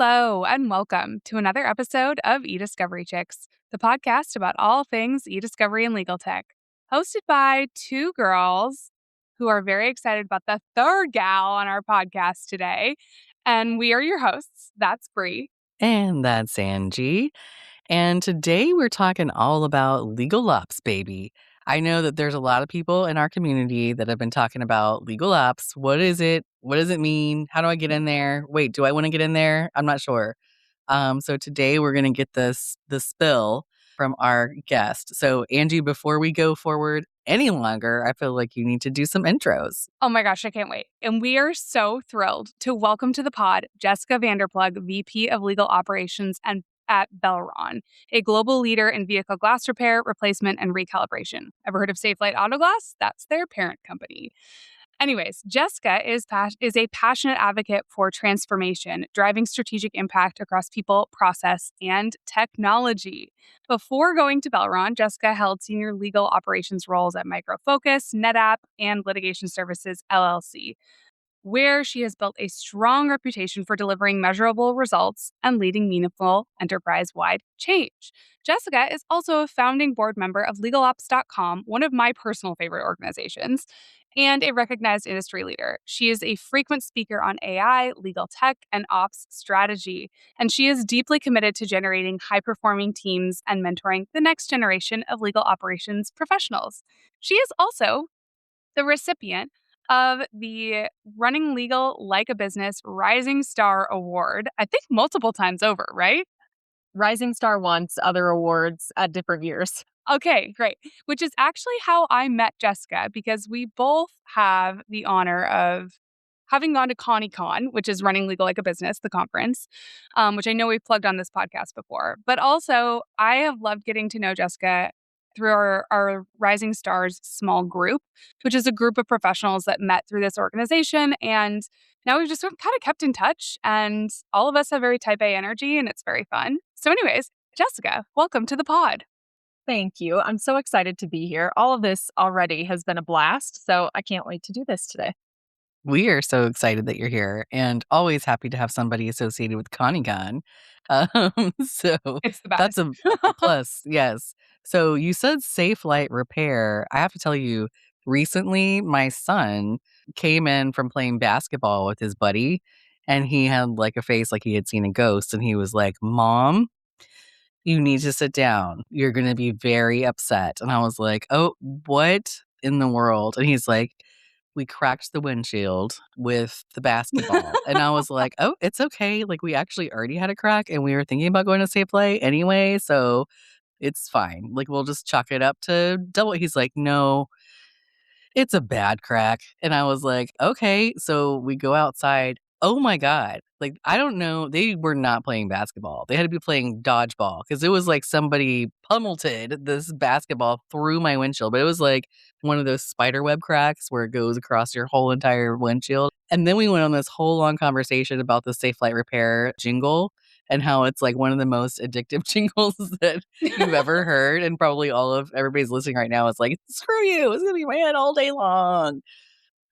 Hello, and welcome to another episode of eDiscovery Chicks, the podcast about all things eDiscovery and legal tech. Hosted by two girls who are very excited about the third gal on our podcast today. And we are your hosts. That's Bree. And that's Angie. And today we're talking all about legal ops, baby. I know that there's a lot of people in our community that have been talking about legal ops. What is it? What does it mean? How do I get in there? Wait, do I want to get in there? I'm not sure. So today we're going to get the spill from our guest. So Angie, before we go forward any longer, I feel like you need to do some intros. Oh my gosh, I can't wait. And we are so thrilled to welcome to the pod Jessica Vander Ploeg, VP of Legal Operations and at Belron, a global leader in vehicle glass repair, replacement, and recalibration. Ever heard of Safelite Auto Glass? That's their parent company. Anyways, Jessica is a passionate advocate for transformation, driving strategic impact across people, process, and technology. Before going to Belron, Jessica held senior legal operations roles at Micro Focus, NetApp, and Litigation Services LLC, where she has built a strong reputation for delivering measurable results and leading meaningful enterprise-wide change. Jessica is also a founding board member of LegalOps.com, one of my personal favorite organizations, and a recognized industry leader. She is a frequent speaker on AI, legal tech, and ops strategy, and she is deeply committed to generating high-performing teams and mentoring the next generation of legal operations professionals. She is also the recipient of the Running Legal Like a Business Rising Star Award, I think multiple times over, right? Rising Star once, other awards at different years. Okay, great. Which is actually how I met Jessica, because we both have the honor of having gone to ConnieCon, which is Running Legal Like a Business, the conference, which I know we've plugged on this podcast before. But also, I have loved getting to know Jessica through our Rising Stars small group, which is a group of professionals that met through this organization. And now we've just kind of kept in touch, and all of us have very type A energy, and it's very fun. So anyways, Jessica, welcome to the pod. Thank you. I'm so excited to be here. All of this already has been a blast, so I can't wait to do this today. We are so excited that you're here and always happy to have somebody associated with ConnieCon. So It's the best. that's a plus. Yes. So you said Safe Light Repair. I have to tell you, recently my son came in from playing basketball with his buddy and he had like a face like he had seen a ghost. And he was like, Mom, you need to sit down. You're going to be very upset. And I was like, oh, what in the world? And he's like, we cracked the windshield with the basketball. And I was like, oh, it's okay. Like, we actually already had a crack and we were thinking about going to Safe Play anyway. So it's fine. Like, we'll just chalk it up to double. He's like, no, it's a bad crack. And I was like, okay. So we go outside. Oh my God. Like, I don't know. They were not playing basketball. They had to be playing dodgeball because it was like somebody pummeled this basketball through my windshield. But it was like one of those spider web cracks where it goes across your whole entire windshield. And then we went on this whole long conversation about the Safe Light Repair jingle and how it's like one of the most addictive jingles that you've ever heard. And probably all of everybody's listening right now is like, screw you. It's going to be in my head all day long.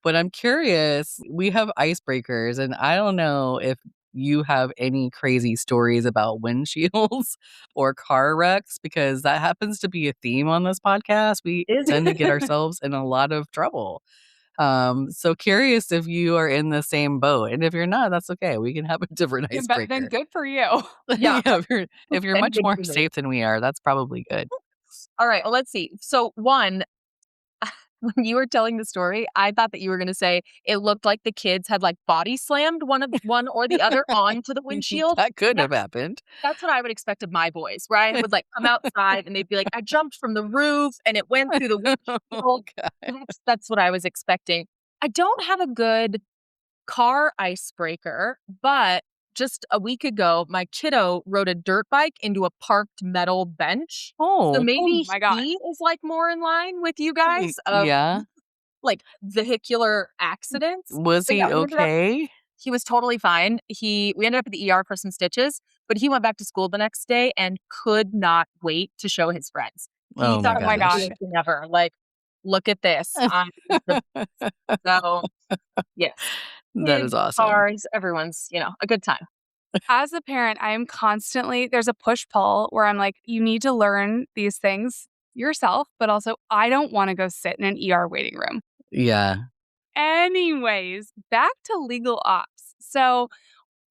But I'm curious, we have icebreakers, and I don't know if you have any crazy stories about windshields or car wrecks, because that happens to be a theme on this podcast. We tend to get ourselves in a lot of trouble. So curious if you are in the same boat. And if you're not, that's okay. We can have a different icebreaker. Then good for you. Yeah. If you're much more safe than we are, that's probably good. All right. Well, let's see. So one, when you were telling the story, I thought that you were going to say it looked like the kids had like body slammed one or the other onto the windshield. That could have happened. That's what I would expect of my boys, where I would like come outside and they'd be like, I jumped from the roof and it went through the windshield. Oh, That's what I was expecting. I don't have a good car icebreaker, but just a week ago, my kiddo rode a dirt bike into a parked metal bench. Oh, so maybe my God. he is like more in line with you guys of yeah. like vehicular accidents. Was But he yeah, okay? He was totally fine. We ended up at the ER for some stitches, but he went back to school the next day and could not wait to show his friends. He Oh thought, my gosh. never like, look at this. So, yes. That is awesome. Cars, everyone's, a good time. As a parent, I am constantly, there's a push-pull where I'm like, you need to learn these things yourself, but also I don't want to go sit in an ER waiting room. Yeah. Anyways, back to legal ops. So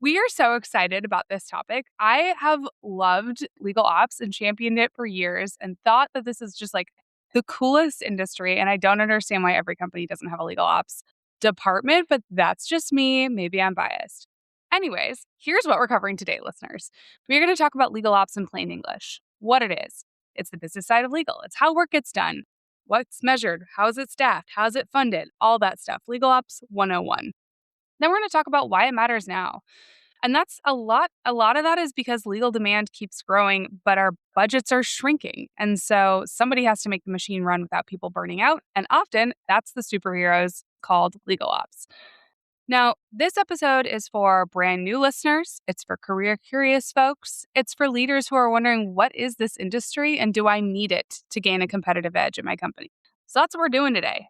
we are so excited about this topic. I have loved legal ops and championed it for years and thought that this is just like the coolest industry. And I don't understand why every company doesn't have a legal ops department, but that's just me. Maybe I'm biased. Anyways, here's what we're covering today, listeners. We're going to talk about legal ops in plain English, what it is. It's the business side of legal. It's how work gets done, what's measured, how is it staffed, how's it funded, all that stuff. Legal ops 101. Then we're going to talk about why it matters now. And that's a lot. A lot of that is because legal demand keeps growing, but our budgets are shrinking. And so somebody has to make the machine run without people burning out. And often that's the superheroes called legal ops. Now, this episode is for brand new listeners. It's for career curious folks. It's for leaders who are wondering, what is this industry and do I need it to gain a competitive edge in my company? So that's what we're doing today.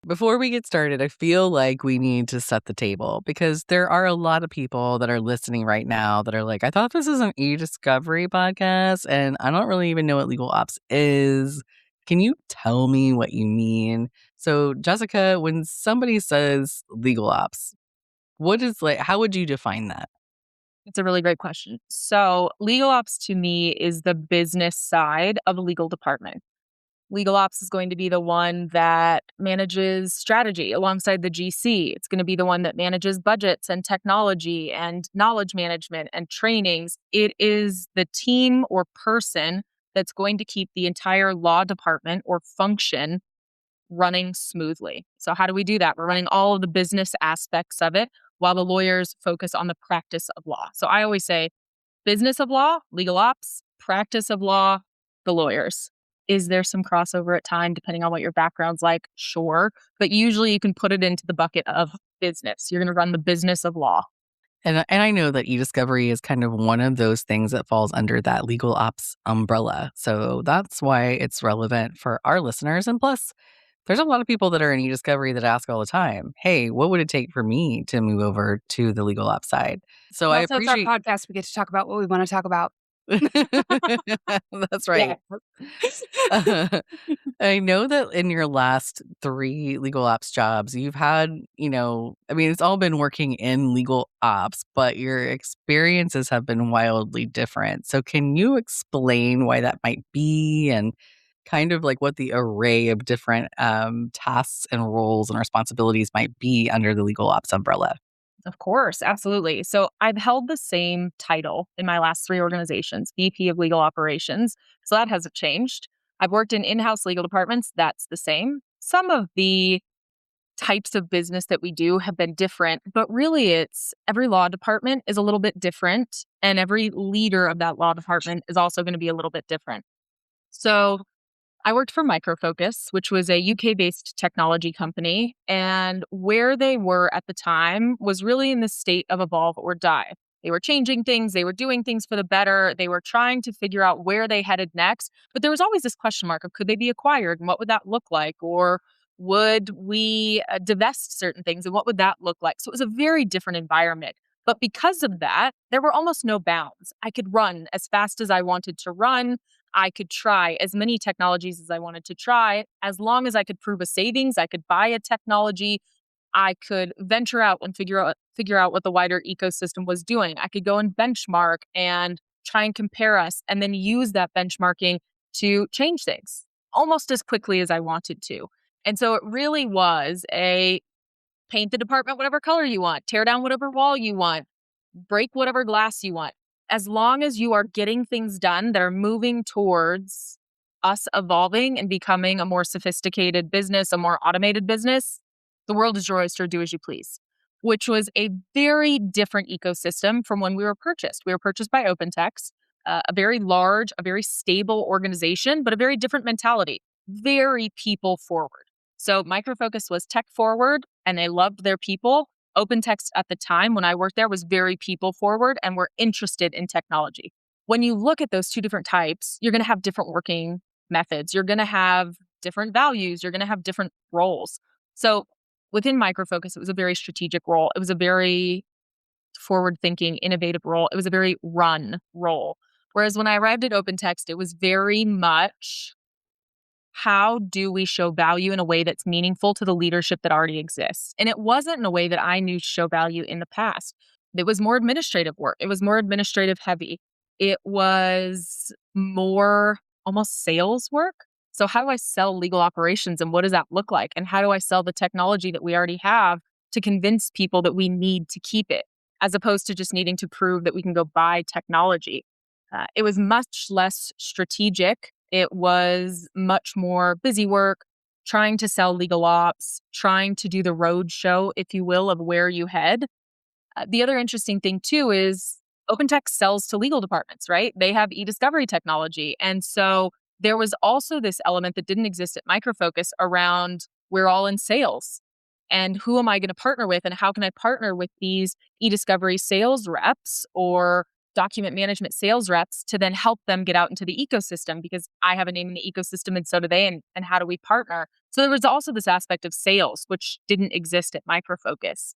Before we get started, I feel like we need to set the table because there are a lot of people that are listening right now that are like, I thought this is an eDiscovery podcast and I don't really even know what legal ops is. Can you tell me what you mean? So, Jessica, when somebody says legal ops, what is like, how would you define that? It's a really great question. So, legal ops to me is the business side of a legal department. Legal ops is going to be the one that manages strategy alongside the GC. It's going to be the one that manages budgets and technology and knowledge management and trainings. It is the team or person that's going to keep the entire law department or function running smoothly. So, how do we do that? We're running all of the business aspects of it while the lawyers focus on the practice of law. So, I always say business of law, legal ops, practice of law, the lawyers. Is there some crossover at time depending on what your background's like? Sure. But usually you can put it into the bucket of business. You're going to run the business of law. And I know that eDiscovery is kind of one of those things that falls under that legal ops umbrella. So that's why it's relevant for our listeners. And plus, there's a lot of people that are in eDiscovery that ask all the time, hey, what would it take for me to move over to the legal ops side? So I Also, it's our appreciate podcast. We get to talk about what we want to talk about. That's right. I know that in your last 3 legal ops jobs, you've had, I mean, it's all been working in legal ops, but your experiences have been wildly different. So can you explain why that might be and kind of like what the array of different tasks and roles and responsibilities might be under the legal ops umbrella? Of course, absolutely. So I've held the same title in my last 3 organizations, VP of Legal Operations. So that hasn't changed. I've worked in in-house legal departments. That's the same. Some of the types of business that we do have been different, but really it's every law department is a little bit different and every leader of that law department is also going to be a little bit different. So I worked for Micro Focus, which was a UK-based technology company, and where they were at the time was really in the state of evolve or die. They were changing things, they were doing things for the better, they were trying to figure out where they headed next, but there was always this question mark of could they be acquired and what would that look like, or would we divest certain things and what would that look like? So it was a very different environment. But because of that, there were almost no bounds. I could run as fast as I wanted to run. I could try as many technologies as I wanted to try. As long as I could prove a savings, I could buy a technology. I could venture out and figure out what the wider ecosystem was doing. I could go and benchmark and try and compare us and then use that benchmarking to change things almost as quickly as I wanted to. And so it really was a paint the department whatever color you want, tear down whatever wall you want, break whatever glass you want. As long as you are getting things done that are moving towards us evolving and becoming a more sophisticated business, a more automated business, the world is your oyster, do as you please, which was a very different ecosystem from when we were purchased. We were purchased by OpenText, a very large, a very stable organization, but a very different mentality, very people forward. So Micro Focus was tech forward and they loved their people. OpenText at the time when I worked there was very people forward and were interested in technology. When you look at those 2 different types, you're going to have different working methods. You're going to have different values. You're going to have different roles. So within Micro Focus, it was a very strategic role. It was a very fast, forward-thinking, innovative role. It was a very run role. Whereas when I arrived at OpenText, it was very much, how do we show value in a way that's meaningful to the leadership that already exists? And it wasn't in a way that I knew to show value in the past. It was more administrative work. It was more administrative heavy. It was more almost sales work. So how do I sell legal operations and what does that look like? And how do I sell the technology that we already have to convince people that we need to keep it, as opposed to just needing to prove that we can go buy technology? It was much less strategic. It was much more busy work, trying to sell legal ops, trying to do the road show, if you will, of where you head. The other interesting thing, too, is OpenText sells to legal departments, right? They have eDiscovery technology. And so there was also this element that didn't exist at Micro Focus around, we're all in sales. And who am I going to partner with? And how can I partner with these eDiscovery sales reps or document management sales reps to then help them get out into the ecosystem, because I have a name in the ecosystem and so do they. And how do we partner? So there was also this aspect of sales, which didn't exist at Micro Focus.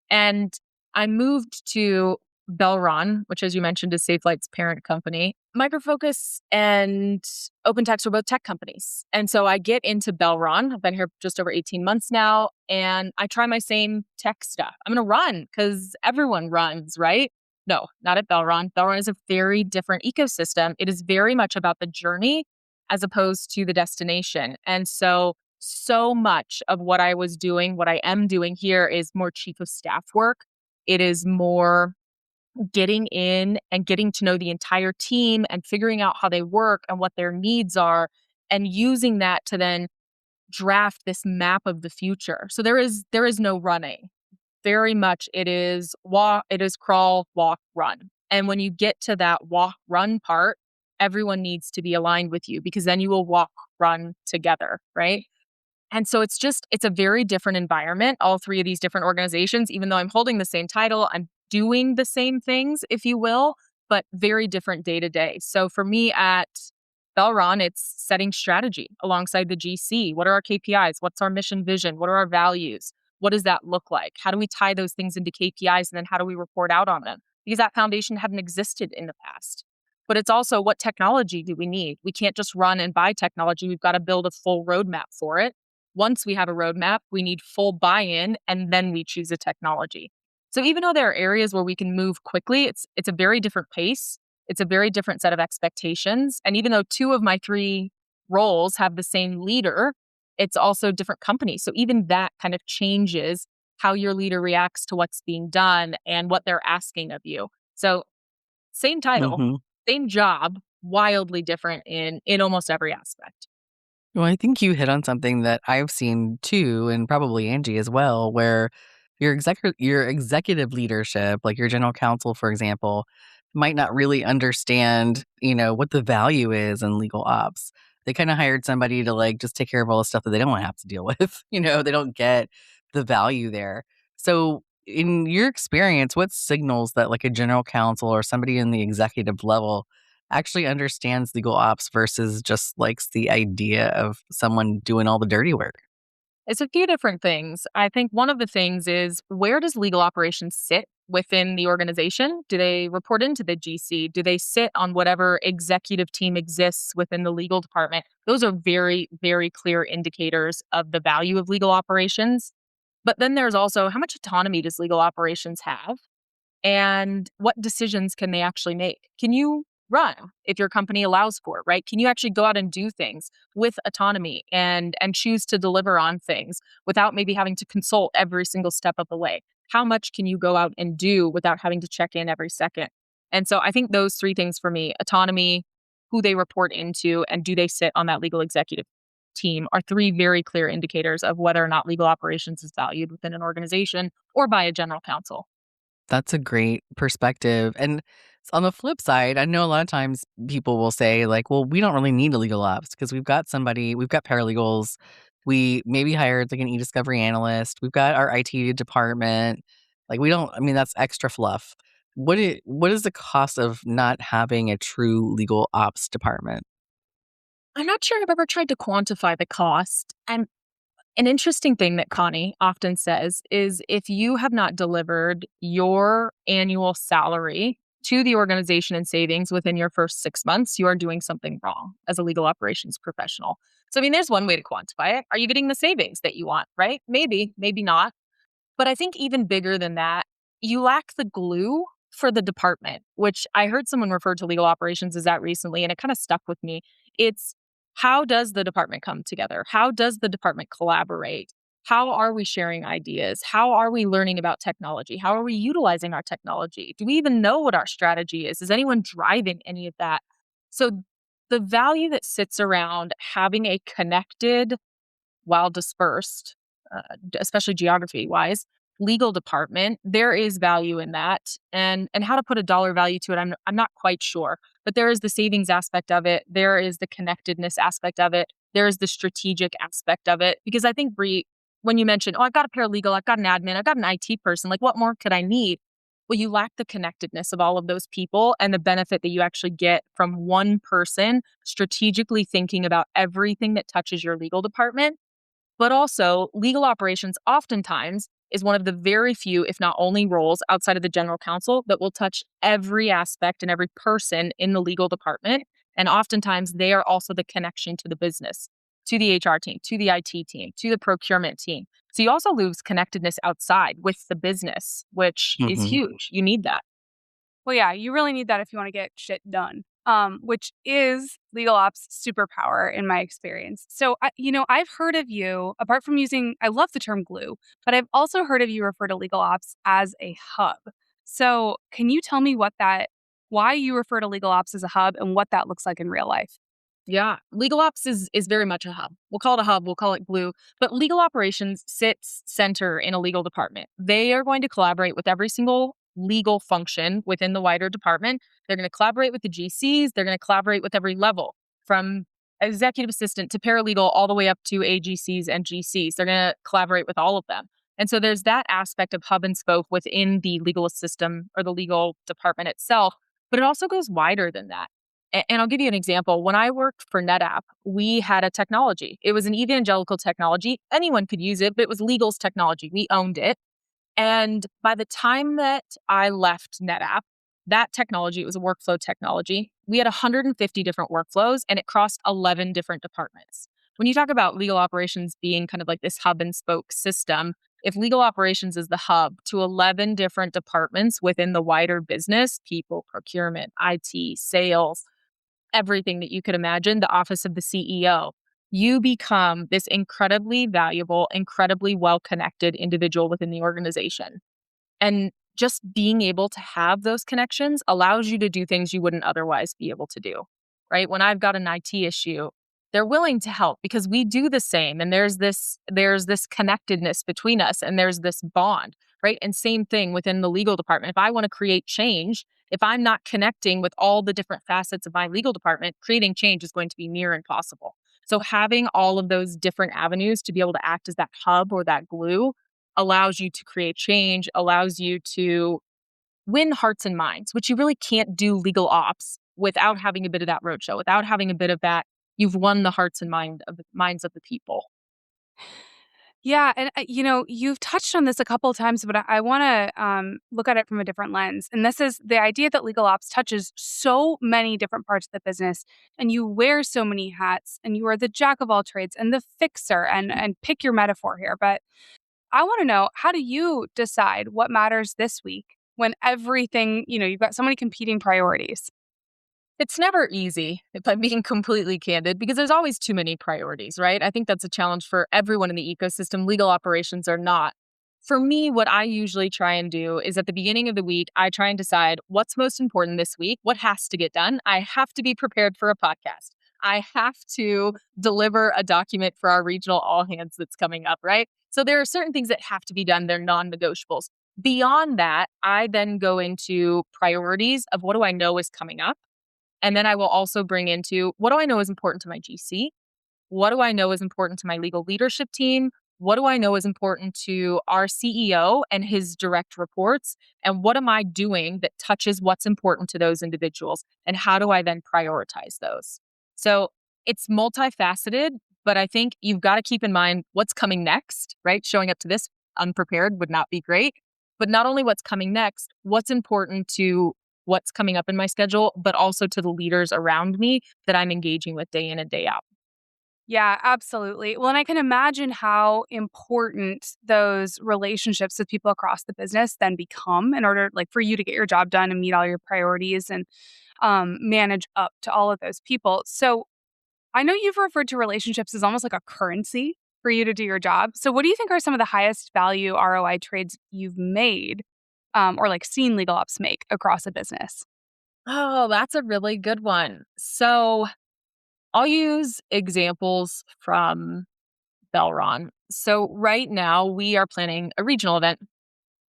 And I moved to Belron, which, as you mentioned, is SafeLight's parent company. Micro Focus and OpenText were both tech companies. And so I get into Belron. I've been here just over 18 months now, and I try my same tech stuff. I'm going to run because everyone runs, right? No, not at Belron. Belron is a very different ecosystem. It is very much about the journey as opposed to the destination. And so much of what I was doing, what I am doing here, is more chief of staff work. It is more getting in and getting to know the entire team and figuring out how they work and what their needs are, and using that to then draft this map of the future. So there is no running. Very much it is crawl, walk, run. And when you get to that walk, run part, everyone needs to be aligned with you, because then you will walk, run together, right? And so it's a very different environment, all three of these different organizations. Even though I'm holding the same title, I'm doing the same things, if you will, but very different day to day. So for me at Belron, it's setting strategy alongside the GC. What are our KPIs? What's our mission vision? What are our values? What does that look like? How do we tie those things into KPIs? And then how do we report out on them? Because that foundation hadn't existed in the past. But it's also, what technology do we need? We can't just run and buy technology. We've got to build a full roadmap for it. Once we have a roadmap, we need full buy-in, and then we choose a technology. So even though there are areas where we can move quickly, it's a very different pace. It's a very different set of expectations. And even though 2 of my 3 roles have the same leader, it's also different companies. So even that kind of changes how your leader reacts to what's being done and what they're asking of you. So same title, same job, wildly different in almost every aspect. Well, I think you hit on something that I've seen too, and probably Angie as well, where your executive leadership, like your general counsel, for example, might not really understand, what the value is in legal ops. They kind of hired somebody to just take care of all the stuff that they don't want to have to deal with. They don't get the value there. So in your experience, what signals that a general counsel or somebody in the executive level actually understands legal ops versus just likes the idea of someone doing all the dirty work? It's a few different things. I think one of the things is, where does legal operations sit within the organization? Do they report into the GC? Do they sit on whatever executive team exists within the legal department? Those are very, very clear indicators of the value of legal operations. But then there's also, how much autonomy does legal operations have? And what decisions can they actually make? Can you run if your company allows for it, right? Can you actually go out and do things with autonomy and choose to deliver on things without maybe having to consult every single step of the way? How much can you go out and do without having to check in every second? And so I think those 3 things for me, autonomy, who they report into, and do they sit on that legal executive team, are 3 very clear indicators of whether or not legal operations is valued within an organization or by a general counsel. That's a great perspective. And on the flip side, I know a lot of times people will say, well, we don't really need a legal ops because we've got paralegals. We maybe hired an eDiscovery analyst. We've got our IT department. That's extra fluff. What is the cost of not having a true legal ops department? I'm not sure I've ever tried to quantify the cost. And An interesting thing that Connie often says is if you have not delivered your annual salary to the organization and savings within your first 6 months, you are doing something wrong as a legal operations professional. So, I mean, there's one way to quantify it. Are you getting the savings that you want, right? Maybe, maybe not. But I think even bigger than that, you lack the glue for the department, which I heard someone refer to legal operations as that recently, and it kind of stuck with me. It's how does the department come together? How does the department collaborate? How are we sharing ideas? How are we learning about technology? How are we utilizing our technology? Do we even know what our strategy is? Is anyone driving any of that? So the value that sits around having a connected, while dispersed, especially geography wise, legal department, there is value in that. And how to put a dollar value to it, I'm not quite sure. But there is the savings aspect of it. There is the connectedness aspect of it. There is the strategic aspect of it. Because I think, Bree, when you mentioned, oh, I've got a paralegal, I've got an admin, I've got an IT person, like what more could I need? Well, you lack the connectedness of all of those people and the benefit that you actually get from one person strategically thinking about everything that touches your legal department. But also, legal operations oftentimes is one of the very few, if not only, roles outside of the general counsel that will touch every aspect and every person in the legal department. And oftentimes, they are also the connection to the business, to the HR team, to the IT team, to the procurement team. So you also lose connectedness outside with the business, which is Mhm. huge. You need that. Well, yeah, you really need that if you want to get shit done, which is legal ops superpower in my experience. So, I've heard of you, apart from using, I love the term glue, but I've also heard of you refer to legal ops as a hub. So, can you tell me why you refer to legal ops as a hub and what that looks like in real life? Yeah, legal ops is very much a hub. We'll call it a hub, we'll call it glue, but legal operations sits center in a legal department. They are going to collaborate with every single legal function within the wider department. They're going to collaborate with the GCs, they're going to collaborate with every level from executive assistant to paralegal all the way up to AGCs and GCs. They're going to collaborate with all of them. And so there's that aspect of hub and spoke within the legal system or the legal department itself, but it also goes wider than that. And I'll give you an example. When I worked for NetApp, we had a technology. It was an evangelical technology. Anyone could use it, but it was legal's technology. We owned it. And by the time that I left NetApp, that technology, it was a workflow technology. We had 150 different workflows and it crossed 11 different departments. When you talk about legal operations being kind of like this hub and spoke system, if legal operations is the hub to 11 different departments within the wider business, people, procurement, IT, sales, everything that you could imagine, the office of the CEO, you become this incredibly valuable, incredibly well-connected individual within the organization. And just being able to have those connections allows you to do things you wouldn't otherwise be able to do, right? When I've got an IT issue, they're willing to help because we do the same. And there's this connectedness between us and there's this bond, right? And same thing within the legal department. If I want to create change, if I'm not connecting with all the different facets of my legal department, creating change is going to be near impossible. So having all of those different avenues to be able to act as that hub or that glue allows you to create change, allows you to win hearts and minds, which you really can't do legal ops without having a bit of that roadshow, without having a bit of that. You've won the hearts and minds of the people. Yeah, and you've touched on this a couple of times, but I want to look at it from a different lens. And this is the idea that legal ops touches so many different parts of the business, and you wear so many hats, and you are the jack of all trades and the fixer, and pick your metaphor here. But I want to know, how do you decide what matters this week when everything, you've got so many competing priorities? It's never easy, if I'm being completely candid, because there's always too many priorities, right? I think that's a challenge for everyone in the ecosystem. Legal operations are not. For me, what I usually try and do is at the beginning of the week, I try and decide what's most important this week, what has to get done. I have to be prepared for a podcast. I have to deliver a document for our regional all hands that's coming up, right? So there are certain things that have to be done. They're non-negotiables. Beyond that, I then go into priorities of what do I know is coming up. And then I will also bring into what do I know is important to my GC? What do I know is important to my legal leadership team? What do I know is important to our CEO and his direct reports? And what am I doing that touches what's important to those individuals? And how do I then prioritize those? So it's multifaceted, But I think you've got to keep in mind what's coming next, right? Showing up to this unprepared would not be great. But not only what's coming next, what's important to what's coming up in my schedule, but also to the leaders around me that I'm engaging with day in and day out. Yeah, absolutely. Well, and I can imagine how important those relationships with people across the business then become in order, like, for you to get your job done and meet all your priorities and manage up to all of those people. So I know you've referred to relationships as almost like a currency for you to do your job. So, what do you think are some of the highest value ROI trades you've made or like seen legal ops make across a business? Oh, that's a really good one. So I'll use examples from Belron. So right now we are planning a regional event.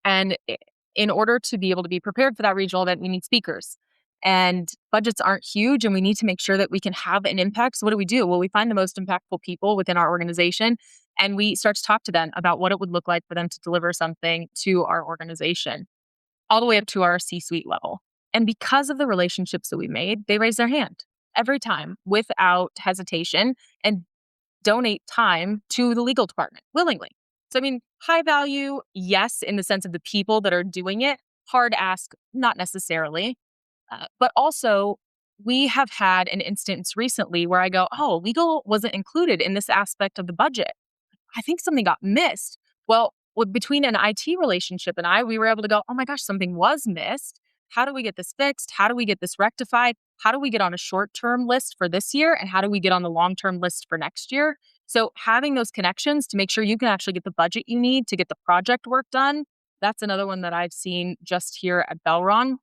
And in order to be able to be prepared for that regional event, we need speakers. And budgets aren't huge, and we need to make sure that we can have an impact. So, what do? Well, we find the most impactful people within our organization, and we start to talk to them about what it would look like for them to deliver something to our organization, all the way up to our C suite level. And because of the relationships that we made, they raise their hand every time without hesitation and donate time to the legal department willingly. So, I mean, high value, yes, in the sense of the people that are doing it, hard ask, not necessarily. But also, we have had an instance recently where I go, oh, legal wasn't included in this aspect of the budget. I think something got missed. Well, between an IT relationship and we were able to go, oh my gosh, something was missed. How do we get this fixed? How do we get this rectified? How do we get on a short-term list for this year? And how do we get on the long-term list for next year? So having those connections to make sure you can actually get the budget you need to get the project work done, that's another one that I've seen just here at Belron.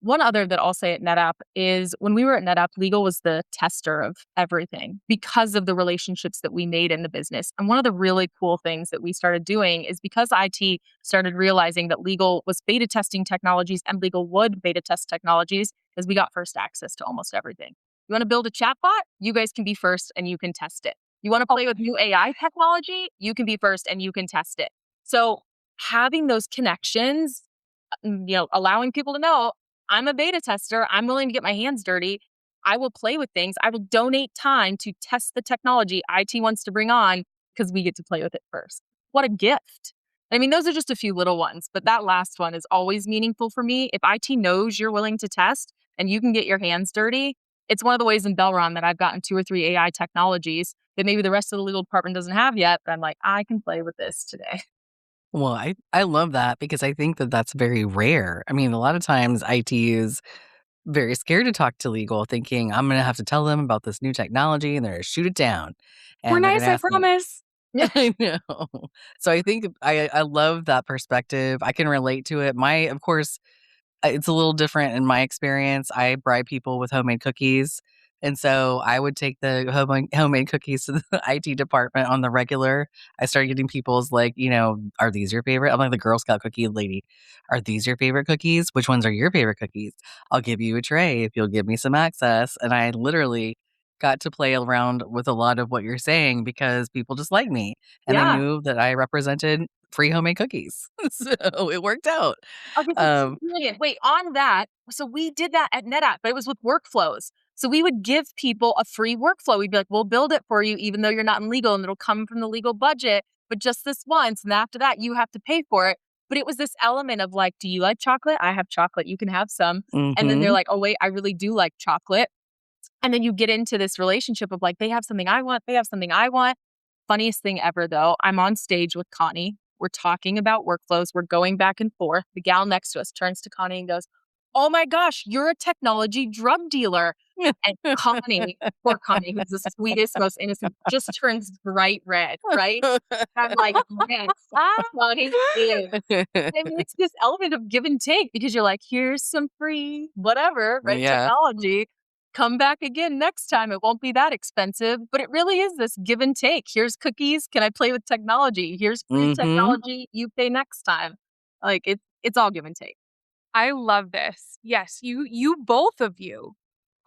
One other that I'll say at NetApp is when we were at NetApp, legal was the tester of everything because of the relationships that we made in the business. And one of the really cool things that we started doing is because IT started realizing that legal was beta testing technologies and legal would beta test technologies, is we got first access to almost everything. You want to build a chatbot? You guys can be first and you can test it. You want to play with new AI technology? You can be first and you can test it. So having those connections, allowing people to know, I'm a beta tester. I'm willing to get my hands dirty. I will play with things. I will donate time to test the technology IT wants to bring on because we get to play with it first. What a gift. I mean, those are just a few little ones, but that last one is always meaningful for me. If IT knows you're willing to test and you can get your hands dirty, it's one of the ways in Belron that I've gotten 2 or 3 AI technologies that maybe the rest of the legal department doesn't have yet, but I'm like, I can play with this today. Well, I love that because I think that that's very rare. I mean, a lot of times IT is very scared to talk to legal, thinking I'm going to have to tell them about this new technology and they're going to shoot it down. We're And they're going nice, to I ask me, promise. I know. So I think I love that perspective. I can relate to it. Of course, it's a little different in my experience. I bribe people with homemade cookies. And so I would take the homemade cookies to the IT department on the regular. I started getting people's like, are these your favorite? I'm like the Girl Scout cookie lady. Are these your favorite cookies? Which ones are your favorite cookies? I'll give you a tray if you'll give me some access. And I literally got to play around with a lot of what you're saying because people just like me. And they Yeah. knew that I represented free homemade cookies. So it worked out. Okay, that's Um, brilliant. Wait, on that, so we did that at NetApp, but it was with workflows. So we would give people a free workflow. We'd be like, we'll build it for you, even though you're not in legal, and it'll come from the legal budget, but just this once. And after that, you have to pay for it. But it was this element of like, do you like chocolate? I have chocolate. You can have some. And then they're mhm. like, oh, wait, I really do like chocolate. And then you get into this relationship of like, they have something I want, they have something I want. Funniest thing ever, though, I'm on stage with Connie. We're talking about workflows. We're going back and forth. The gal next to us turns to Connie and goes, oh my gosh, you're a technology drug dealer. And Connie, poor Connie, who's the sweetest, most innocent, just turns bright red, right? I'm like, yes, Connie is. I mean, it's this element of give and take because you're like, here's some free whatever, right? Yeah. Technology. Come back again next time. It won't be that expensive, but it really is this give and take. Here's cookies. Can I play with technology? Here's free Mhm. technology. You pay next time. Like it's all give and take. I love this. Yes, you both of you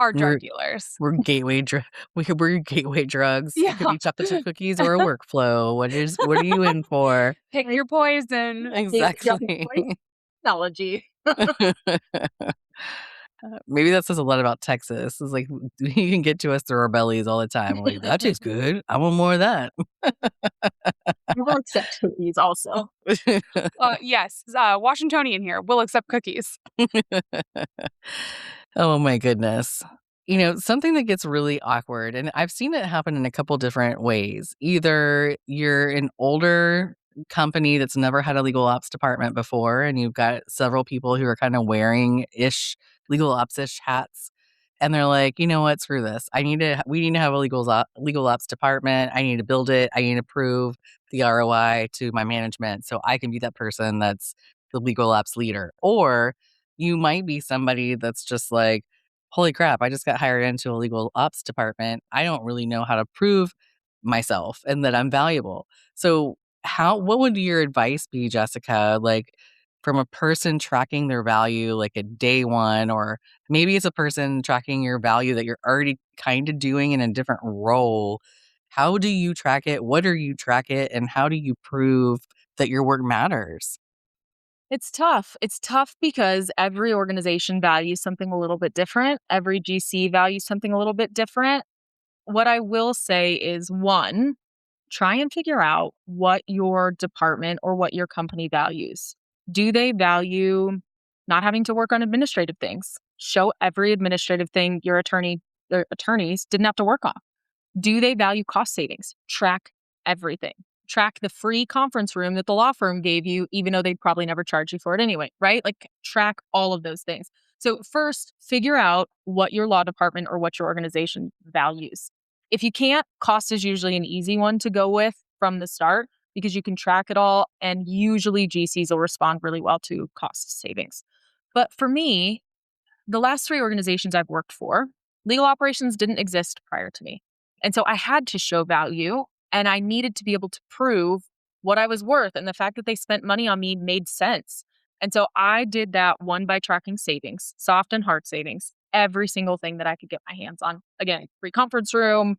are drug We're dealers. we're gateway dr we're gateway drugs. It could Yeah. be chocolate chip cookies or a workflow. What are you in for? Pick your poison. Yep. Exactly. Technology. Maybe that says a lot about Texas. It's like you can get to us through our bellies all the time. We're like, that tastes good. I want more of that. We will accept cookies also. Yes, Washingtonian here. We'll accept cookies. Oh my goodness. Something that gets really awkward, and I've seen it happen in a couple different ways. Either you're an older company that's never had a legal ops department before, and you've got several people who are kind of wearing legal ops ish hats. And they're like, you know what, screw this. We need to have a legal ops department. I need to build it. I need to prove the ROI to my management so I can be that person that's the legal ops leader. Or you might be somebody that's just like, holy crap, I just got hired into a legal ops department. I don't really know how to prove myself and that I'm valuable. So, what would your advice be, Jessica? Like, from a person tracking their value, like a day one, or maybe it's a person tracking your value that you're already kind of doing in a different role. How do you track it? What do you track it? And how do you prove that your work matters? It's tough. It's tough because every organization values something a little bit different. Every GC values something a little bit different. What I will say is one, try and figure out what your department or what your company values. Do they value not having to work on administrative things? Show every administrative thing their attorneys didn't have to work on. Do they value cost savings? Track everything. Track the free conference room that the law firm gave you, even though they'd probably never charge you for it anyway, right? Like track all of those things. So first, figure out what your law department or what your organization values. If you can't, cost is usually an easy one to go with from the start because you can track it all. And usually GCs will respond really well to cost savings. But for me, the last three organizations I've worked for, legal operations didn't exist prior to me. And so I had to show value and I needed to be able to prove what I was worth. And the fact that they spent money on me made sense. And so I did that one by tracking savings, soft and hard savings, every single thing that I could get my hands on. Again, free conference room,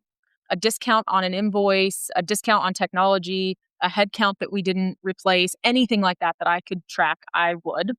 a discount on an invoice, a discount on technology, a headcount that we didn't replace, anything like that that I could track, I would.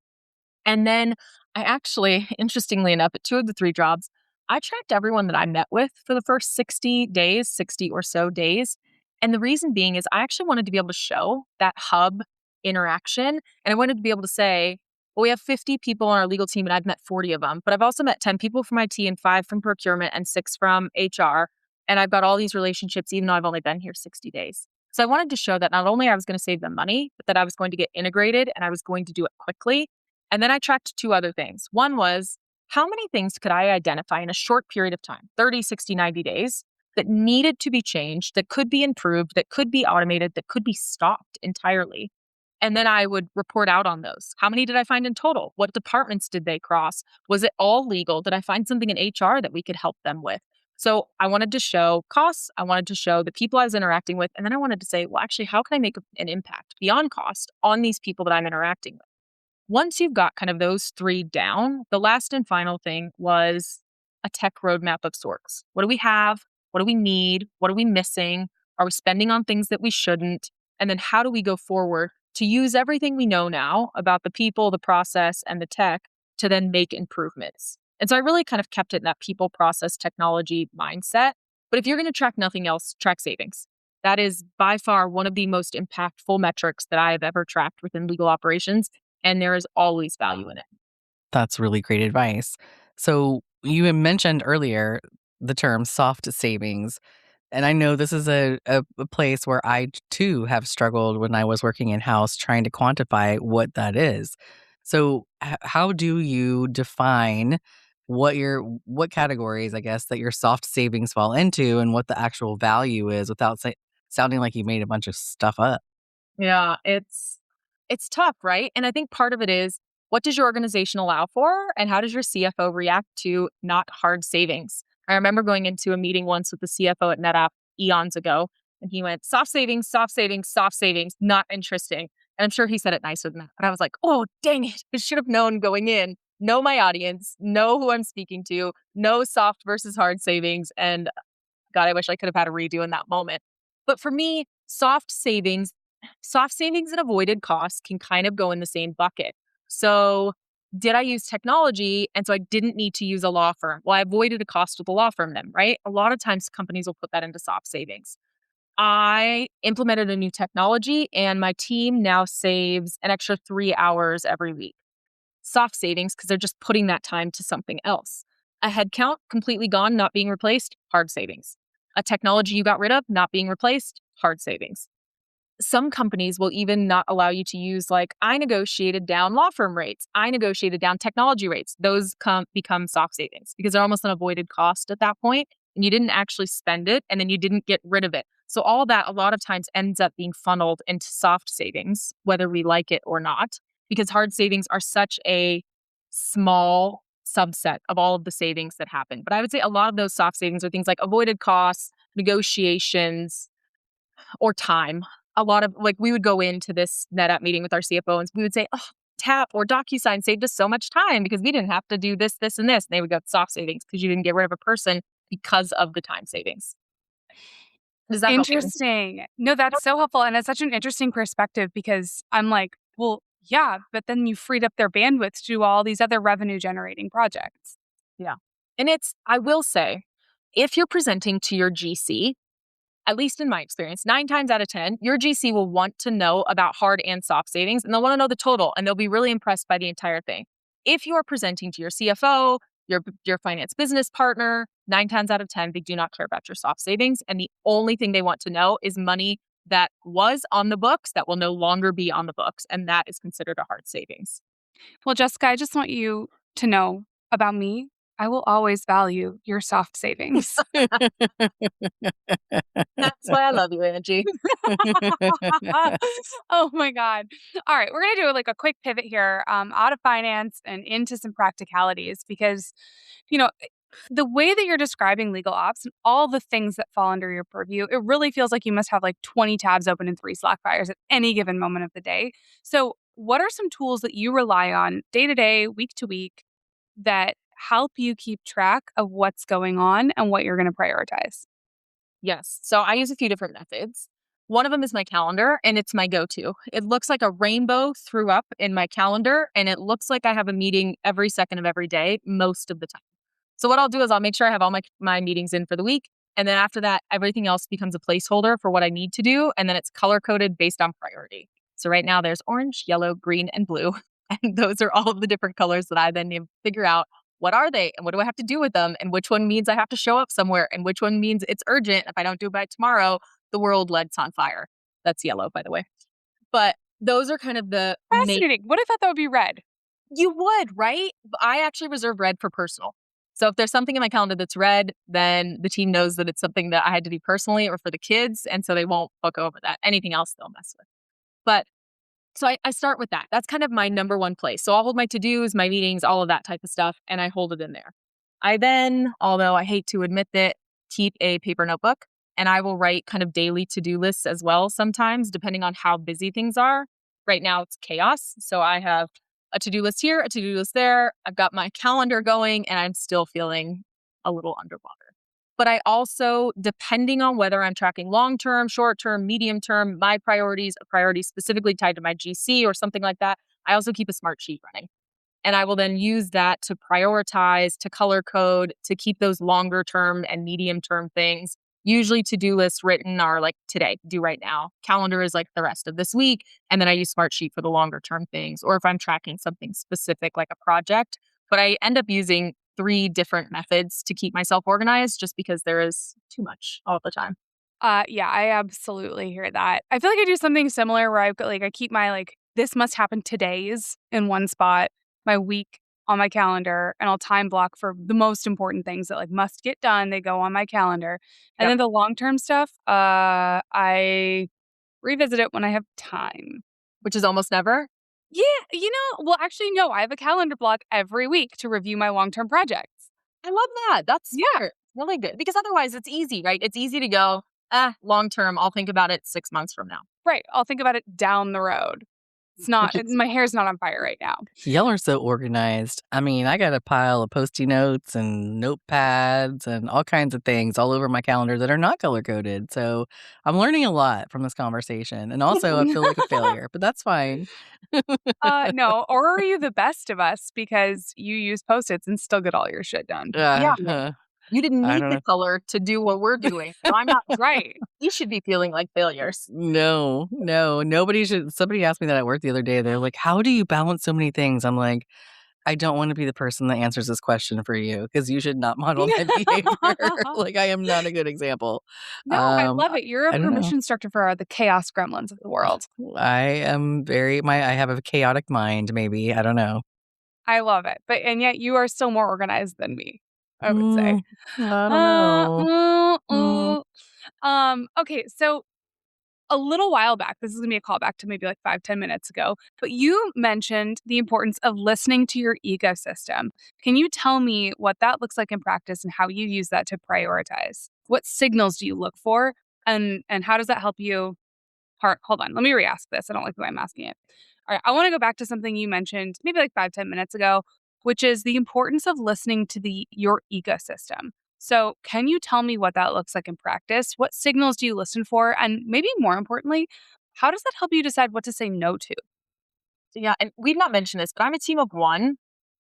And then I actually, interestingly enough, at two of the three jobs, I tracked everyone that I met with for the first 60 days, 60 or so days. And the reason being is I actually wanted to be able to show that hub interaction. And I wanted to be able to say, well, we have 50 people on our legal team and I've met 40 of them, but I've also met 10 people from IT and 5 from procurement and 6 from HR. And I've got all these relationships, even though I've only been here 60 days. So I wanted to show that not only I was going to save them money, but that I was going to get integrated and I was going to do it quickly. And then I tracked two other things. One was how many things could I identify in a short period of time, 30, 60, 90 days, that needed to be changed, that could be improved, that could be automated, that could be stopped entirely. And then I would report out on those. How many did I find in total? What departments did they cross? Was it all legal? Did I find something in HR that we could help them with? So I wanted to show costs. I wanted to show the people I was interacting with. And then I wanted to say, well, actually, how can I make an impact beyond cost on these people that I'm interacting with? Once you've got kind of those three down, the last and final thing was a tech roadmap of sorts. What do we have? What do we need? What are we missing? Are we spending on things that we shouldn't? And then how do we go forward to use everything we know now about the people, the process, and the tech to then make improvements? And so I really kind of kept it in that people, process, technology mindset. But if you're going to track nothing else, track savings. That is by far one of the most impactful metrics that I have ever tracked within legal operations. And there is always value in it. That's really great advice. So, you had mentioned earlier the term soft savings. And I know this is a place where I too have struggled when I was working in house trying to quantify what that is. So, how do you define what categories, I guess, that your soft savings fall into and what the actual value is without sounding like you made a bunch of stuff up? Yeah, it's tough, right? And I think part of it is what does your organization allow for and how does your CFO react to not hard savings? I remember going into a meeting once with the CFO at NetApp eons ago and he went soft savings, soft savings, soft savings, not interesting. And I'm sure he said it nicer than that. But I was like, "Oh, dang it. I should have known going in. Know my audience, know who I'm speaking to, know soft versus hard savings." And God, I wish I could have had a redo in that moment. But for me, soft savings and avoided costs can kind of go in the same bucket. So Did I use technology? And so I didn't need to use a law firm. Well, I avoided a cost with a law firm then, right? A lot of times companies will put that into soft savings. I implemented a new technology and my team now saves an extra 3 hours every week. Soft savings because they're just putting that time to something else. A headcount completely gone, not being replaced, hard savings. A technology you got rid of, not being replaced, hard savings. Some companies will even not allow you to use like, I negotiated down law firm rates. I negotiated down technology rates. Those become soft savings because they're almost an avoided cost at that point, and you didn't actually spend it and then you didn't get rid of it. So all that a lot of times ends up being funneled into soft savings, whether we like it or not, because hard savings are such a small subset of all of the savings that happen. But I would say a lot of those soft savings are things like avoided costs, negotiations, or time. A lot of like we would go into this NetApp meeting with our CFO and we would say, oh, Tap or DocuSign saved us so much time because we didn't have to do this, this, and this. And they would go soft savings because you didn't get rid of a person because of the time savings. Does that help you? Interesting. No, that's so helpful. And it's such an interesting perspective because I'm like, well, yeah, but then you freed up their bandwidth to do all these other revenue generating projects. Yeah. And I will say, if you're presenting to your GC, at least in my experience, 9 times out of 10, your GC will want to know about hard and soft savings, and they'll want to know the total, and they'll be really impressed by the entire thing. If you are presenting to your CFO, your finance business partner, 9 times out of 10, they do not care about your soft savings, and the only thing they want to know is money that was on the books that will no longer be on the books, and that is considered a hard savings. Well, Jessica, I just want you to know about me. I will always value your soft savings. That's why I love you, Angie. Oh my God. All right. We're going to do like a quick pivot here out of finance and into some practicalities because, the way that you're describing legal ops and all the things that fall under your purview, it really feels like you must have like 20 tabs open and 3 Slack fires at any given moment of the day. So what are some tools that you rely on day to day, week to week that help you keep track of what's going on and what you're going to prioritize? Yes. So I use a few different methods. One of them is my calendar, and it's my go-to. It looks like a rainbow threw up in my calendar, and it looks like I have a meeting every second of every day, most of the time. So what I'll do is I'll make sure I have all my meetings in for the week. And then after that, everything else becomes a placeholder for what I need to do. And then it's color-coded based on priority. So right now there's orange, yellow, green, and blue. And those are all of the different colors that I then need to figure out what are they and what do I have to do with them and which one means I have to show up somewhere and which one means it's urgent. If I don't do it by tomorrow, the world lights on fire. That's yellow, by the way. But those are kind of the Fascinating. What if I thought that would be red? You would, right? I actually reserve red for personal. So if there's something in my calendar that's red, then the team knows that it's something that I had to do personally or for the kids. And so they won't look over that. Anything else they'll mess with. But so I start with that. That's kind of my number one place. So I'll hold my to-dos, my meetings, all of that type of stuff, and I hold it in there. I then, although I hate to admit it, keep a paper notebook, and I will write kind of daily to-do lists as well sometimes, depending on how busy things are. Right now, it's chaos. So I have a to-do list here, a to-do list there. I've got my calendar going, and I'm still feeling a little underwater. But I also, depending on whether I'm tracking long-term, short-term, medium-term, my priorities, a priority specifically tied to my GC or something like that, I also keep a smart sheet running. And I will then use that to prioritize, to color code, to keep those longer-term and medium-term things. Usually to-do lists written are like today, do right now. Calendar is like the rest of this week. And then I use Smartsheet for the longer-term things. Or if I'm tracking something specific like a project. But I end up using 3 different methods to keep myself organized just because there is too much all the time. Yeah, I absolutely hear that. I feel like I do something similar where I keep my like this must happen today's in one spot, my week on my calendar, and I'll time block for the most important things that like must get done. They go on my calendar. And Yep. then the long-term stuff, I revisit it when I have time. Which is almost never. Yeah, well, actually, no, I have a calendar block every week to review my long-term projects. I love that. That's Yeah. smart. Really good. Because otherwise it's easy, right? It's easy to go, long term, I'll think about it 6 months from now. Right. I'll think about it down the road. It's not, my hair's not on fire right now. Y'all are so organized. I mean, I got a pile of Post-it notes and notepads and all kinds of things all over my calendar that are not color coded. So I'm learning a lot from this conversation. And also, I feel like a failure, but that's fine. No, or are you the best of us because you use Post-its and still get all your shit done? Yeah. Uh, You didn't I need don't the know. color to do what we're doing. So I'm not Right. You should be feeling like failures. No, nobody should. Somebody asked me that at work the other day. They're like, "How do you balance so many things?" I'm like, I don't want to be the person that answers this question for you because you should not model my behavior. Like, I am not a good example. No, I love it. You're a I don't know. permission instructor for the chaos gremlins of the world. I am I have a chaotic mind, maybe. I don't know. I love it. And yet you are still more organized than me, I would say. Mm, I don't Uh, know. uh, Mm, okay, so a little while back, this is going to be a callback to maybe like 5-10 minutes ago, but you mentioned the importance of listening to your ecosystem. Can you tell me what that looks like in practice and how you use that to prioritize? What signals do you look for, and how does that help you? Hold on, let me re-ask this. I don't like the way I'm asking it. All right, I want to go back to something you mentioned maybe like 5-10 minutes ago, which is the importance of listening to your ecosystem. So, can you tell me what that looks like in practice? What signals do you listen for? And maybe more importantly, how does that help you decide what to say no to? Yeah, and we've not mentioned this, but I'm a team of 1.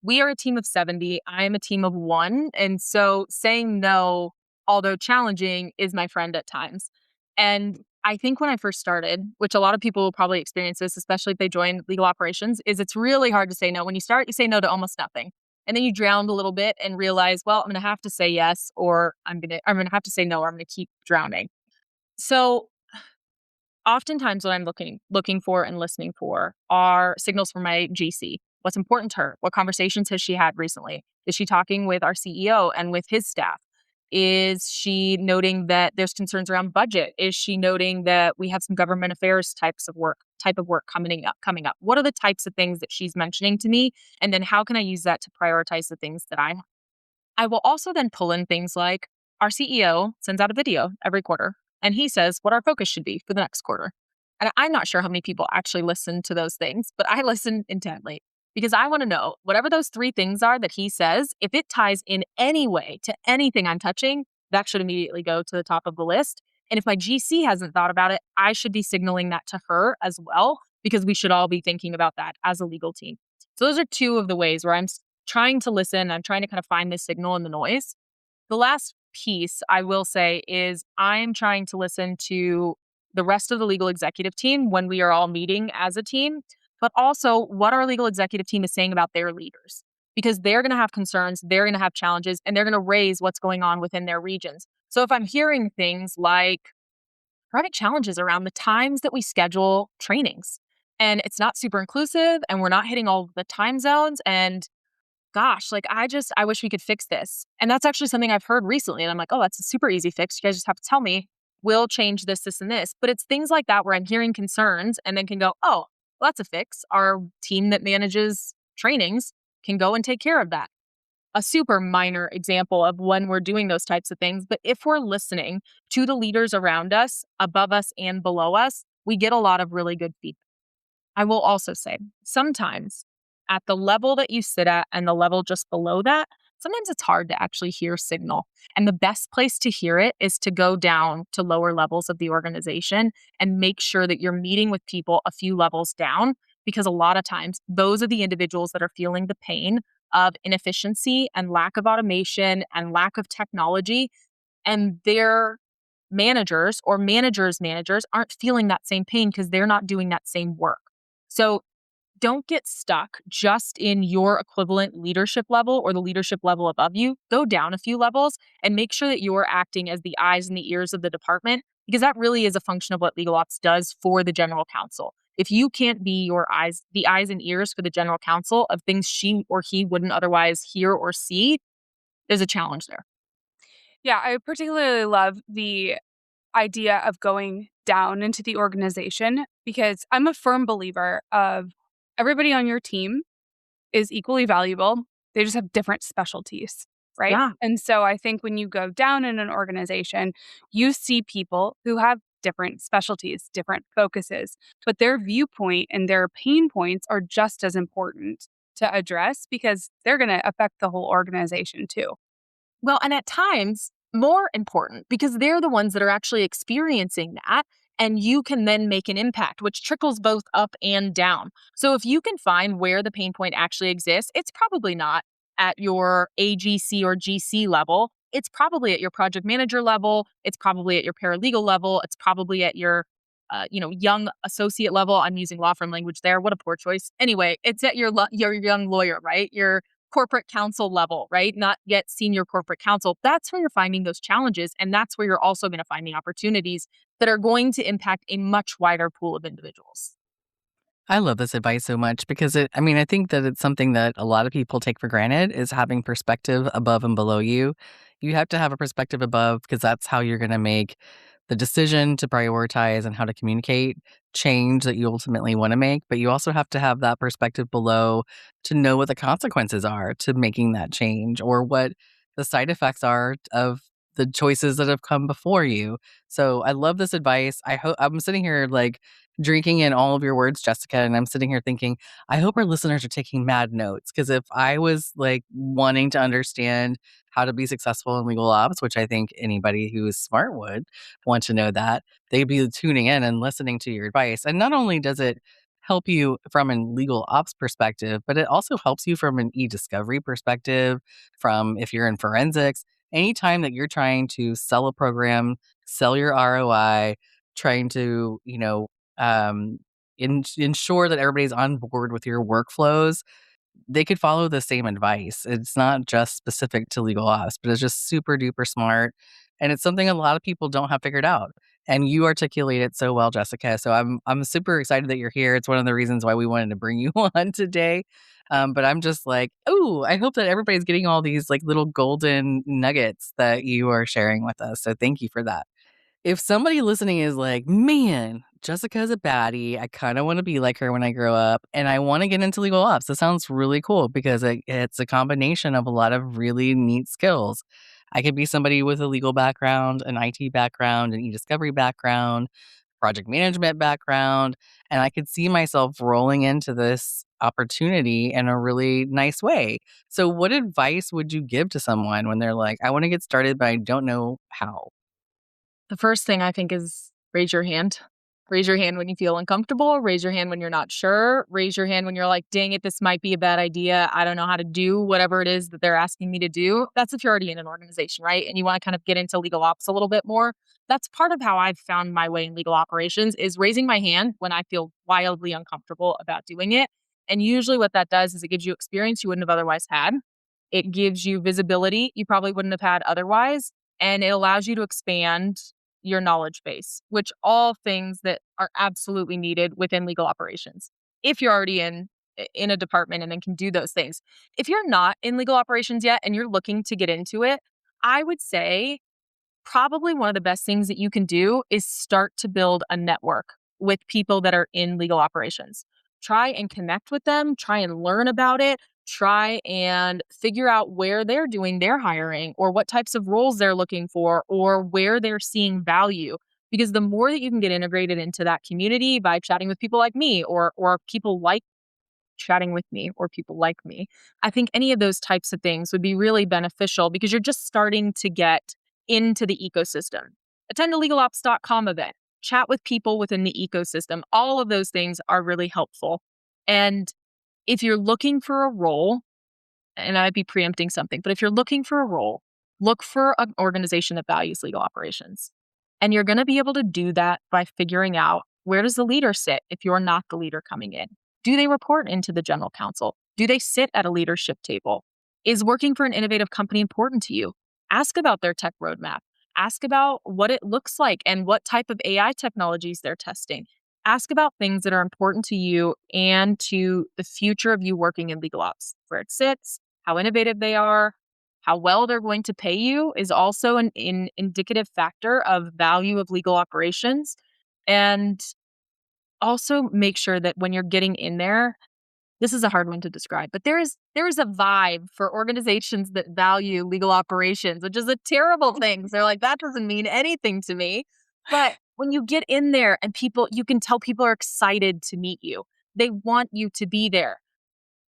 We are a team of 70. I am a team of 1. And so saying no, although challenging, is my friend at times. And I think when I first started, which a lot of people will probably experience this, especially if they join legal operations, is it's really hard to say no. When you start, you say no to almost nothing. And then you drown a little bit and realize, well, I'm going to have to say yes, or I'm going to have to say no, or I'm going to keep drowning. So oftentimes what I'm looking for and listening for are signals from my GC. What's important to her? What conversations has she had recently? Is she talking with our CEO and with his staff? Is she noting that there's concerns around budget? Is she noting that we have some government affairs type of work coming up? What are the types of things that she's mentioning to me? And then how can I use that to prioritize the things that I will also then pull in things like our CEO sends out a video every quarter and he says what our focus should be for the next quarter. And I'm not sure how many people actually listen to those things, but I listen intently because I want to know whatever those 3 things are that he says, if it ties in any way to anything I'm touching, that should immediately go to the top of the list. And if my GC hasn't thought about it, I should be signaling that to her as well, because we should all be thinking about that as a legal team. So those are 2 of the ways where I'm trying to listen. I'm trying to kind of find the signal in the noise. The last piece I will say is I'm trying to listen to the rest of the legal executive team when we are all meeting as a team, but also what our legal executive team is saying about their leaders, because they're going to have concerns, they're going to have challenges, and they're going to raise what's going on within their regions. So if I'm hearing things like private challenges around the times that we schedule trainings, and it's not super inclusive, and we're not hitting all of the time zones, and gosh, like I wish we could fix this. And that's actually something I've heard recently. And I'm like, oh, that's a super easy fix. You guys just have to tell me, we'll change this, this, and this. But it's things like that where I'm hearing concerns and then can go, oh, well, that's a fix. Our team that manages trainings can go and take care of that. A super minor example of when we're doing those types of things. But if we're listening to the leaders around us, above us and below us, we get a lot of really good feedback. I will also say sometimes at the level that you sit at and the level just below that, sometimes it's hard to actually hear signal. And the best place to hear it is to go down to lower levels of the organization and make sure that you're meeting with people a few levels down, because a lot of times those are the individuals that are feeling the pain of inefficiency and lack of automation and lack of technology. And their managers or managers aren't feeling that same pain because they're not doing that same work. So don't get stuck just in your equivalent leadership level or the leadership level above you. Go down a few levels and make sure that you're acting as the eyes and the ears of the department, because that really is a function of what legal ops does for the general counsel. If you can't be the eyes and ears for the general counsel of things she or he wouldn't otherwise hear or see, there's a challenge there. Yeah, I particularly love the idea of going down into the organization because I'm a firm believer of everybody on your team is equally valuable. They just have different specialties, right? Yeah. And so I think when you go down in an organization, you see people who have different specialties, different focuses, but their viewpoint and their pain points are just as important to address because they're going to affect the whole organization too. Well, and at times, more important because they're the ones that are actually experiencing that. And you can then make an impact, which trickles both up and down. So if you can find where the pain point actually exists, it's probably not at your AGC or GC level. It's probably at your project manager level. It's probably at your paralegal level. It's probably at your young associate level. I'm using law firm language there. What a poor choice. Anyway, it's at your young lawyer, right? Your corporate counsel level, right? Not yet senior corporate counsel. That's where you're finding those challenges. And that's where you're also going to find the opportunities that are going to impact a much wider pool of individuals. I love this advice so much because I think that it's something that a lot of people take for granted is having perspective above and below you. You have to have a perspective above because that's how you're going to make the decision to prioritize and how to communicate change that you ultimately want to make. But you also have to have that perspective below to know what the consequences are to making that change or what the side effects are of the choices that have come before you. So I love this advice. I hope I'm sitting here like drinking in all of your words, Jessica. And I'm sitting here thinking, I hope our listeners are taking mad notes. Because if I was like wanting to understand how to be successful in legal ops, which I think anybody who is smart would want to know that, they'd be tuning in and listening to your advice. And not only does it help you from a legal ops perspective, but it also helps you from an eDiscovery perspective, from if you're in forensics, anytime that you're trying to sell a program, sell your ROI, trying to, ensure that everybody's on board with your workflows, they could follow the same advice. It's not just specific to legal ops, but it's just super duper smart. And it's something a lot of people don't have figured out. And you articulate it so well, Jessica. So I'm super excited that you're here. It's one of the reasons why we wanted to bring you on today. But I'm just like, oh, I hope that everybody's getting all these like little golden nuggets that you are sharing with us. So thank you for that. If somebody listening is like, man, Jessica's a baddie. I kind of want to be like her when I grow up and I want to get into legal ops. That sounds really cool because it's a combination of a lot of really neat skills. I could be somebody with a legal background, an IT background, an eDiscovery background, project management background, and I could see myself rolling into this opportunity in a really nice way. So, what advice would you give to someone when they're like, I want to get started, but I don't know how? The first thing I think is raise your hand. Raise your hand when you feel uncomfortable. Raise your hand when you're not sure. Raise your hand when you're like, dang it, this might be a bad idea. I don't know how to do whatever it is that they're asking me to do. That's if you're already in an organization, right? And you want to kind of get into legal ops a little bit more. That's part of how I've found my way in legal operations is raising my hand when I feel wildly uncomfortable about doing it. And usually what that does is it gives you experience you wouldn't have otherwise had. It gives you visibility you probably wouldn't have had otherwise. And it allows you to expand your knowledge base, which all things that are absolutely needed within legal operations. If you're already in a department and then can do those things. If you're not in legal operations yet and you're looking to get into it, I would say probably one of the best things that you can do is start to build a network with people that are in legal operations. Try and connect with them, try and learn about it, try and figure out where they're doing their hiring or what types of roles they're looking for or where they're seeing value. Because the more that you can get integrated into that community by chatting with people like me or people like chatting with me or people like me, I think any of those types of things would be really beneficial because you're just starting to get into the ecosystem. Attend a legalops.com event, chat with people within the ecosystem. All of those things are really helpful. And if you're looking for a role, and I'd be preempting something, but if you're looking for a role, look for an organization that values legal operations. And you're going to be able to do that by figuring out where does the leader sit if you're not the leader coming in? Do they report into the general counsel? Do they sit at a leadership table? Is working for an innovative company important to you? Ask about their tech roadmap. Ask about what it looks like and what type of AI technologies they're testing. Ask about things that are important to you and to the future of you working in legal ops, where it sits, how innovative they are, how well they're going to pay you is also an indicative factor of value of legal operations. And also make sure that when you're getting in there, this is a hard one to describe, but there is a vibe for organizations that value legal operations, which is a terrible thing. So they're like, that doesn't mean anything to me. But when you get in there and you can tell people are excited to meet you. They want you to be there.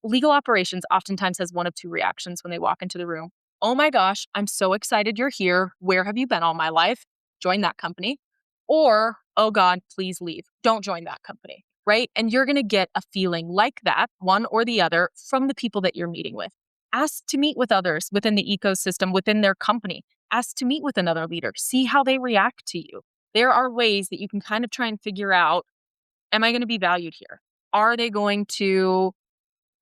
Legal operations oftentimes has one of two reactions when they walk into the room. Oh my gosh, I'm so excited you're here. Where have you been all my life? Join that company. Or, oh God, please leave. Don't join that company, right? And you're going to get a feeling like that, one or the other, from the people that you're meeting with. Ask to meet with others within the ecosystem, within their company. Ask to meet with another leader. See how they react to you. There are ways that you can kind of try and figure out, am I going to be valued here? Are they going to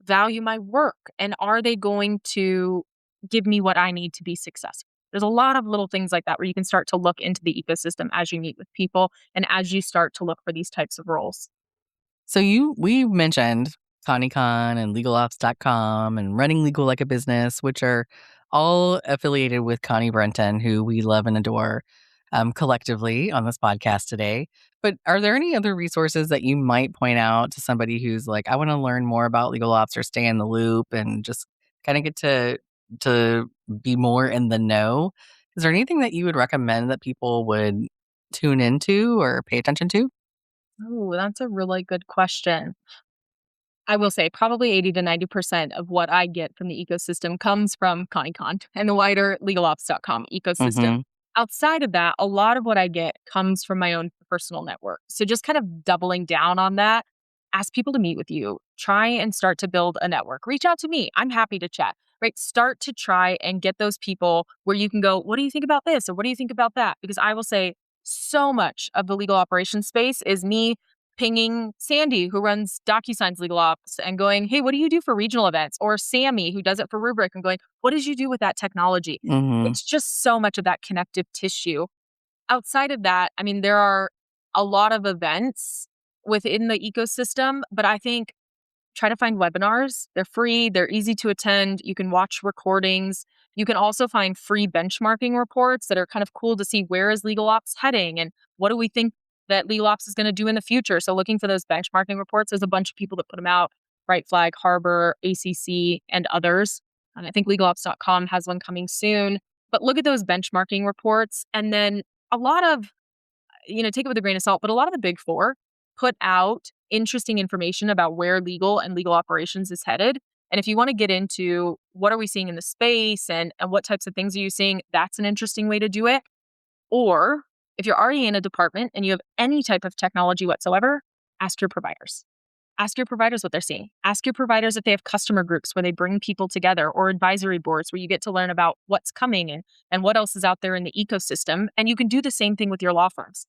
value my work? And are they going to give me what I need to be successful? There's a lot of little things like that where you can start to look into the ecosystem as you meet with people and as you start to look for these types of roles. So we mentioned ConnieCon and LegalOps.com and Running Legal Like a Business, which are all affiliated with Connie Brenton, who we love and adore collectively on this podcast today. But are there any other resources that you might point out to somebody who's like, I want to learn more about legal ops or stay in the loop and just kind of get to be more in the know? Is there anything that you would recommend that people would tune into or pay attention to? Oh, that's a really good question. I will say probably 80 to 90% of what I get from the ecosystem comes from ConnieCon and the wider legalops.com ecosystem. Mm-hmm. Outside of that, a lot of what I get comes from my own personal network. So just kind of doubling down on that, ask people to meet with you, try and start to build a network. Reach out to me. I'm happy to chat, right? Start to try and get those people where you can go, what do you think about this? Or what do you think about that? Because I will say so much of the legal operations space is me pinging Sandy, who runs DocuSign's legal ops, and going, hey, what do you do for regional events? Or Sammy, who does it for Rubric, and going, what did you do with that technology? Mm-hmm. It's just so much of that connective tissue. Outside of that, I mean, there are a lot of events within the ecosystem, but I think try to find webinars. They're free, they're easy to attend. You can watch recordings. You can also find free benchmarking reports that are kind of cool to see where is legal ops heading and what do we think that legal ops is going to do in the future. So looking for those benchmarking reports, there's a bunch of people that put them out, Bright Flag, Harbor, ACC, and others. And I think legalops.com has one coming soon. But look at those benchmarking reports. And then a lot of, take it with a grain of salt, but a lot of the big four put out interesting information about where legal and legal operations is headed. And if you want to get into what are we seeing in the space and what types of things are you seeing, that's an interesting way to do it. Or if you're already in a department and you have any type of technology whatsoever, ask your providers. Ask your providers what they're seeing. Ask your providers if they have customer groups where they bring people together or advisory boards where you get to learn about what's coming and what else is out there in the ecosystem. And you can do the same thing with your law firms.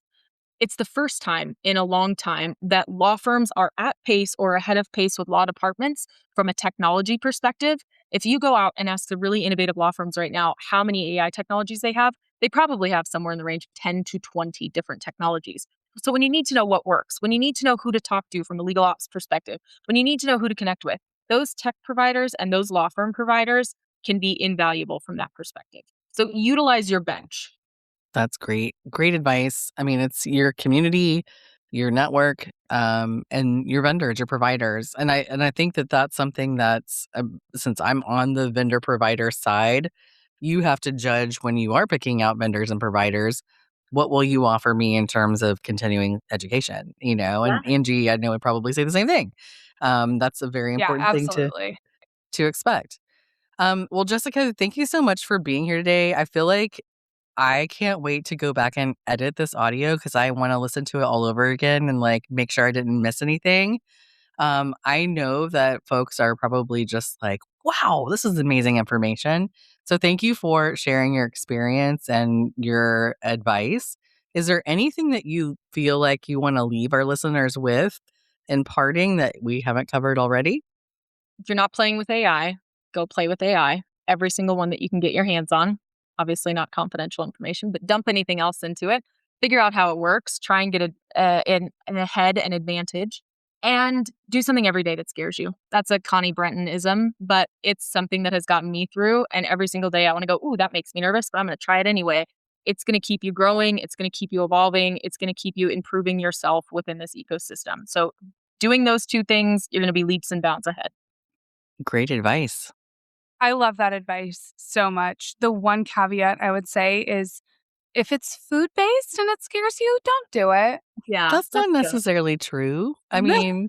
It's the first time in a long time that law firms are at pace or ahead of pace with law departments from a technology perspective. If you go out and ask the really innovative law firms right now how many AI technologies they probably have somewhere in the range of 10 to 20 different technologies. So when you need to know what works, when you need to know who to talk to from a legal ops perspective, when you need to know who to connect with, those tech providers and those law firm providers can be invaluable from that perspective. So utilize your bench. That's great. Great advice. I mean, it's your community, your network, and your vendors, your providers. And I think that that's something that's since I'm on the vendor provider side, you have to judge when you are picking out vendors and providers. What will you offer me in terms of continuing education? Yeah. And Angie, I know would probably say the same thing. That's a very Yeah, important thing absolutely. to expect. Well, Jessica, thank you so much for being here today. I feel like I can't wait to go back and edit this audio because I want to listen to it all over again and make sure I didn't miss anything. I know that folks are probably just like, wow, this is amazing information. So thank you for sharing your experience and your advice. Is there anything that you feel like you want to leave our listeners with in parting that we haven't covered already? If you're not playing with AI, go play with AI. Every single one that you can get your hands on. Obviously not confidential information, but dump anything else into it. Figure out how it works. Try and get an ahead and advantage. And do something every day that scares you. That's a Connie Brenton-ism, but it's something that has gotten me through. And every single day I want to go, ooh, that makes me nervous, but I'm going to try it anyway. It's going to keep you growing. It's going to keep you evolving. It's going to keep you improving yourself within this ecosystem. So doing those two things, you're going to be leaps and bounds ahead. Great advice. I love that advice so much. The one caveat I would say is if it's food-based and it scares you, don't do it. Yeah. That's not good. necessarily true. I No. mean,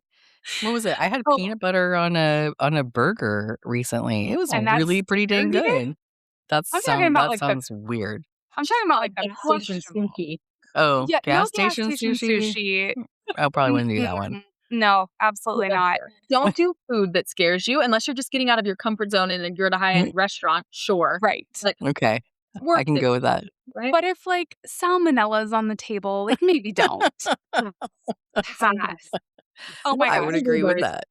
what was it? I had Oh. peanut butter on a burger recently. It was And that's really pretty dang scared you? good. That I'm talking about, like, the sounds weird. I'm talking about, like, the Gas station questionable. sushi. Oh, Yeah, no gas gas station station sushi. I probably wouldn't do that one. Mm-mm. No, absolutely not. Whatever. Don't do food that scares you unless you're just getting out of your comfort zone and you're at a high-end restaurant, sure. Right. Like, Okay. worth I can it, go with that. right? But if, like, salmonella's on the table, like, maybe don't. Pass. Oh my I gosh. would agree with that.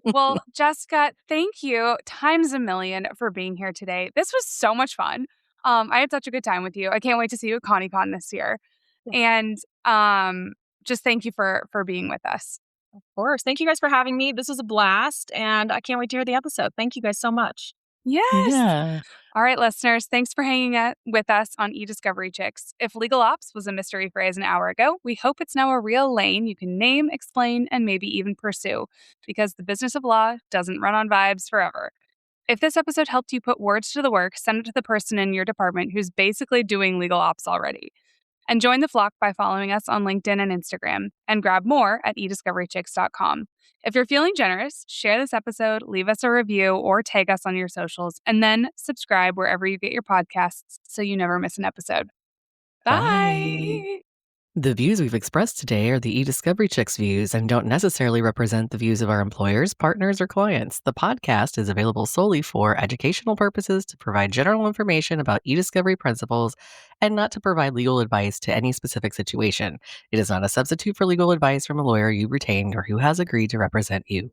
Well, Jessica, thank you times a million for being here today. This was so much fun. I had such a good time with you. I can't wait to see you at ConnieCon this year. And just thank you for being with us. Of course. Thank you guys for having me. This was a blast, and I can't wait to hear the episode. Thank you guys so much. Yes. Yeah. All right, listeners, thanks for hanging with us on eDiscovery Chicks. If legal ops was a mystery phrase an hour ago, we hope it's now a real lane you can name, explain, and maybe even pursue, because the business of law doesn't run on vibes forever. If this episode helped you put words to the work, send it to the person in your department who's basically doing legal ops already. And join the flock by following us on LinkedIn and Instagram, and grab more at eDiscoveryChicks.com. If you're feeling generous, share this episode, leave us a review, or tag us on your socials, and then subscribe wherever you get your podcasts so you never miss an episode. Bye. The views we've expressed today are the eDiscovery Chicks views and don't necessarily represent the views of our employers, partners, or clients. The podcast is available solely for educational purposes to provide general information about eDiscovery principles and not to provide legal advice to any specific situation. It is not a substitute for legal advice from a lawyer you retained or who has agreed to represent you.